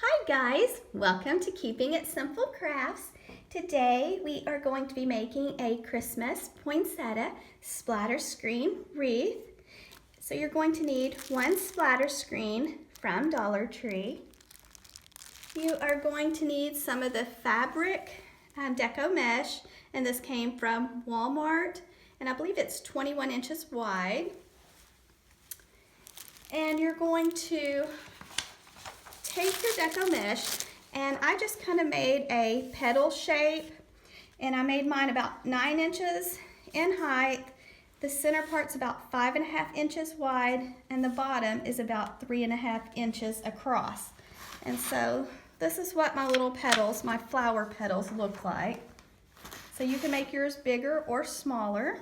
Hi guys, welcome to Keeping It Simple Crafts. Today we are going to be making a Christmas poinsettia splatter screen wreath. So you're going to need one splatter screen from Dollar Tree. You are going to need some of the fabric deco mesh, and this came from Walmart, and I believe it's 21 inches wide. And you're going to take your deco mesh, and I just kind of made a petal shape, and I made mine about 9 inches in height. The center part's about 5.5 inches wide, and the bottom is about 3.5 inches across. And so this is what my little petals, my flower petals, look like. So you can make yours bigger or smaller.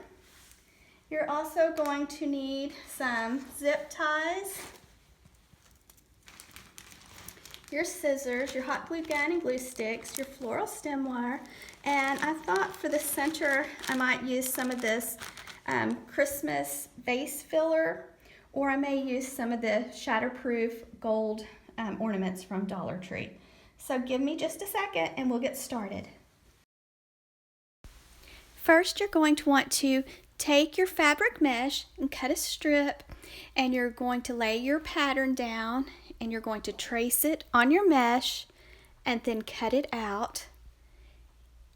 You're also going to need some zip ties, your scissors, your hot glue gun and glue sticks, your floral stem wire, and I thought for the center I might use some of this Christmas vase filler, or I may use some of the shatterproof gold ornaments from Dollar Tree. So give me just a second and we'll get started. First, you're going to want to take your fabric mesh and cut a strip, and you're going to lay your pattern down, and you're going to trace it on your mesh and then cut it out.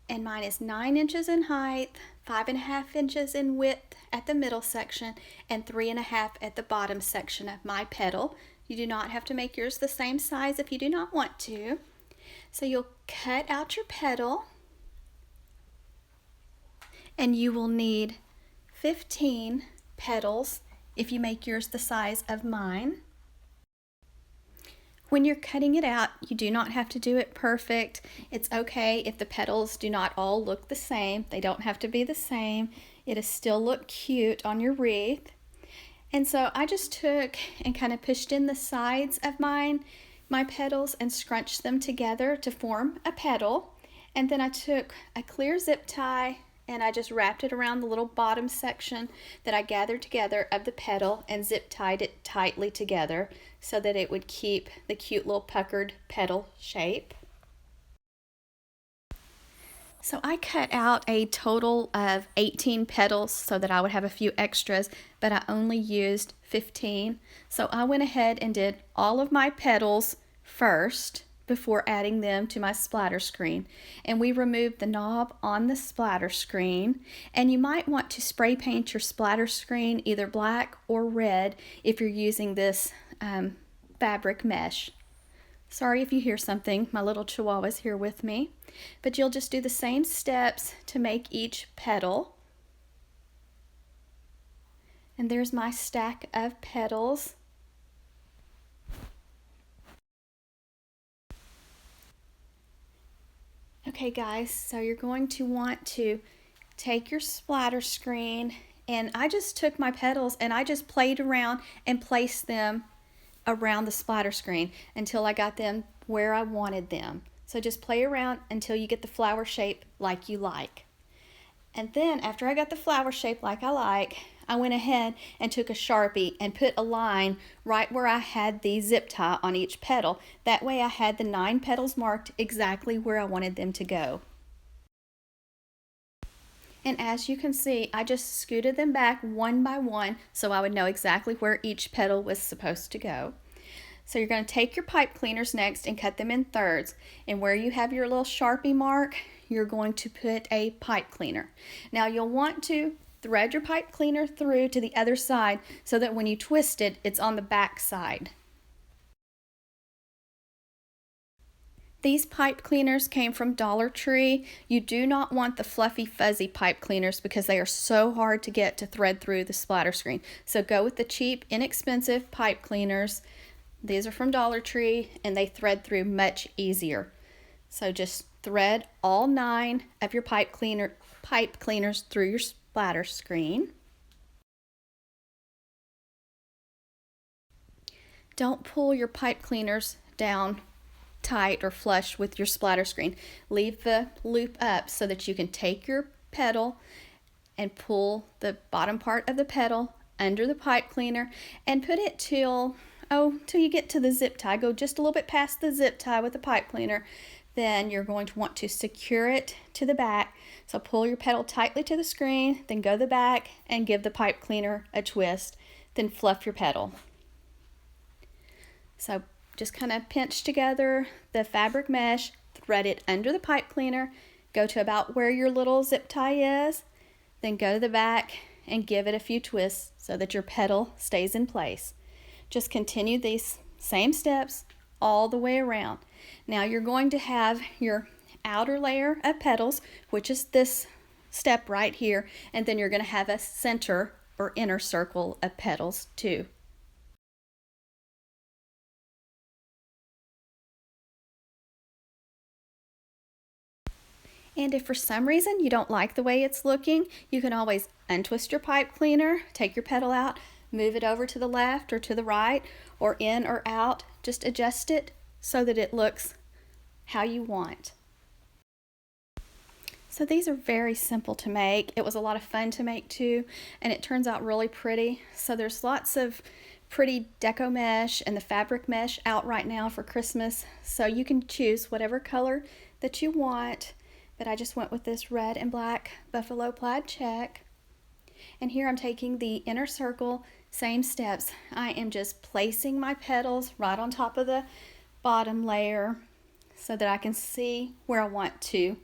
And mine is 9 inches in height, 5.5 inches in width at the middle section, and 3.5 at the bottom section of my petal. You do not have to make yours the same size if you do not want to. So you'll cut out your petal, and you will need 15 petals if you make yours the size of mine. When you're cutting it out, you do not have to do it perfect. It's okay if the petals do not all look the same. They don't have to be the same. It'll still look cute on your wreath. And so I just took and kind of pushed in the sides of my petals and scrunched them together to form a petal. And then I took a clear zip tie and I just wrapped it around the little bottom section that I gathered together of the petal and zip tied it tightly together so that it would keep the cute little puckered petal shape. So I cut out a total of 18 petals so that I would have a few extras, but I only used 15. So I went ahead and did all of my petals first before adding them to my splatter screen. And we removed the knob on the splatter screen, and you might want to spray paint your splatter screen either black or red if you're using this fabric mesh. Sorry if you hear something, my little chihuahua's here with me. But you'll just do the same steps to make each petal. And there's my stack of petals. Okay guys, so you're going to want to take your splatter screen, and I just took my petals and I just played around and placed them around the splatter screen until I got them where I wanted them. So just play around until you get the flower shape like you like. And then after I got the flower shape like I like, I went ahead and took a Sharpie and put a line right where I had the zip tie on each petal. That way I had the 9 petals marked exactly where I wanted them to go. And as you can see, I just scooted them back one by one so I would know exactly where each petal was supposed to go. So you're going to take your pipe cleaners next and cut them in thirds. And where you have your little Sharpie mark, you're going to put a pipe cleaner. Now you'll want to thread your pipe cleaner through to the other side so that when you twist it, it's on the back side. These pipe cleaners came from Dollar Tree. You do not want the fluffy, fuzzy pipe cleaners because they are so hard to get to thread through the splatter screen. So go with the cheap, inexpensive pipe cleaners. These are from Dollar Tree and they thread through much easier. So just thread all 9 of your pipe cleaners through your splatter screen. Don't pull your pipe cleaners down tight or flush with your splatter screen. Leave the loop up so that you can take your petal and pull the bottom part of the petal under the pipe cleaner and put it till till you get to the zip tie. Go just a little bit past the zip tie with the pipe cleaner. Then you're going to want to secure it to the back. So pull your petal tightly to the screen, then go to the back and give the pipe cleaner a twist. Then fluff your petal. So just kind of pinch together the fabric mesh, thread it under the pipe cleaner, go to about where your little zip tie is, then go to the back and give it a few twists so that your petal stays in place. Just continue these same steps all the way around. Now you're going to have your outer layer of petals, which is this step right here, and then you're going to have a center or inner circle of petals too. And if for some reason you don't like the way it's looking, you can always untwist your pipe cleaner, take your petal out, move it over to the left or to the right or in or out. Just adjust it so that it looks how you want. So these are very simple to make. It was a lot of fun to make too, and it turns out really pretty. So there's lots of pretty deco mesh and the fabric mesh out right now for Christmas. So you can choose whatever color that you want. But I just went with this red and black buffalo plaid check. And here I'm taking the inner circle, same steps. I am just placing my petals right on top of the bottom layer so that I can see where I want to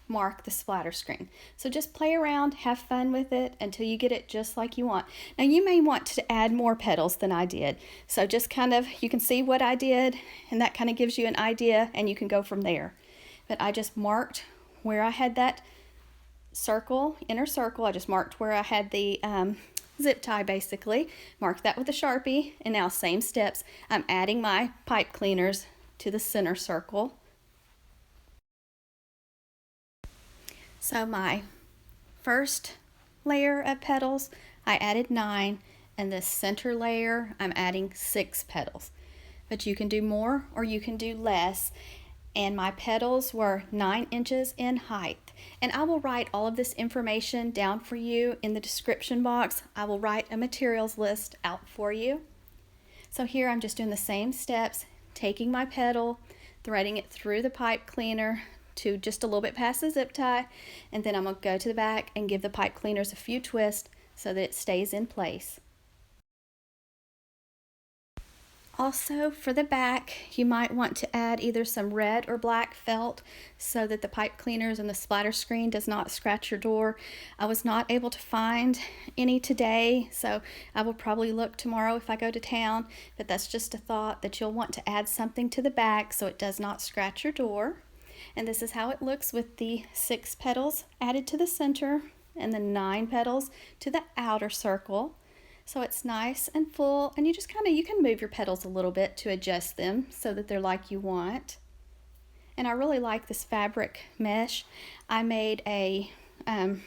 mark the splatter screen. So just play around, have fun with it until you get it just like you want. Now you may want to add more petals than I did. So just kind of, you can see what I did and that kind of gives you an idea and you can go from there. But I just marked where I had that circle, inner circle. I just marked where I had the zip tie basically. Marked that with a Sharpie, and now same steps. I'm adding my pipe cleaners to the center circle. So my first layer of petals, I added 9, and this center layer, I'm adding 6 petals. But you can do more or you can do less. And my petals were 9 inches in height. And I will write all of this information down for you in the description box. I will write a materials list out for you. So here I'm just doing the same steps, taking my petal, threading it through the pipe cleaner to just a little bit past the zip tie, and then I'm going to go to the back and give the pipe cleaners a few twists so that it stays in place. Also, for the back, you might want to add either some red or black felt so that the pipe cleaners and the splatter screen does not scratch your door. I was not able to find any today, so I will probably look tomorrow if I go to town, but that's just a thought that you'll want to add something to the back so it does not scratch your door. And this is how it looks with the 6 petals added to the center and the 9 petals to the outer circle. So it's nice and full, and you just you can move your petals a little bit to adjust them so that they're like you want. And I really like this fabric mesh. I made a, I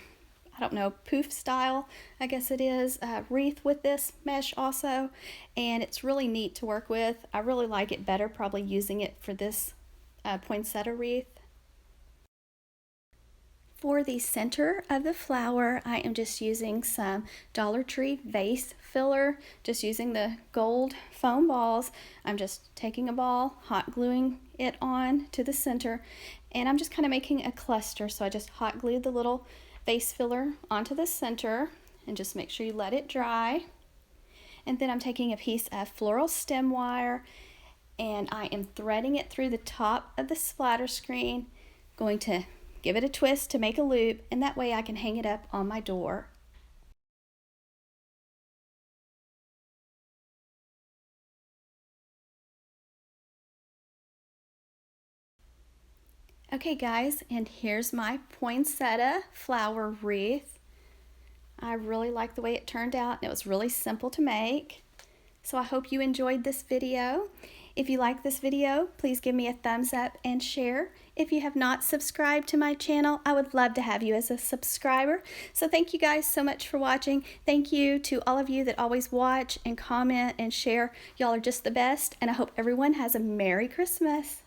don't know, poof style, I guess it is, wreath with this mesh also. And it's really neat to work with. I really like it better probably using it for this poinsettia wreath. For the center of the flower, I am just using some Dollar Tree vase filler, just using the gold foam balls. I'm just taking a ball, hot gluing it on to the center, and I'm just kind of making a cluster. So I just hot glued the little vase filler onto the center, and just make sure you let it dry. And then I'm taking a piece of floral stem wire, and I am threading it through the top of the splatter screen, going to give it a twist to make a loop, and that way I can hang it up on my door. Okay guys, and here's my poinsettia flower wreath. I really like the way it turned out, and it was really simple to make. So I hope you enjoyed this video. If you like this video, please give me a thumbs up and share. If you have not subscribed to my channel, I would love to have you as a subscriber. So thank you guys so much for watching. Thank you to all of you that always watch and comment and share. Y'all are just the best, and I hope everyone has a Merry Christmas.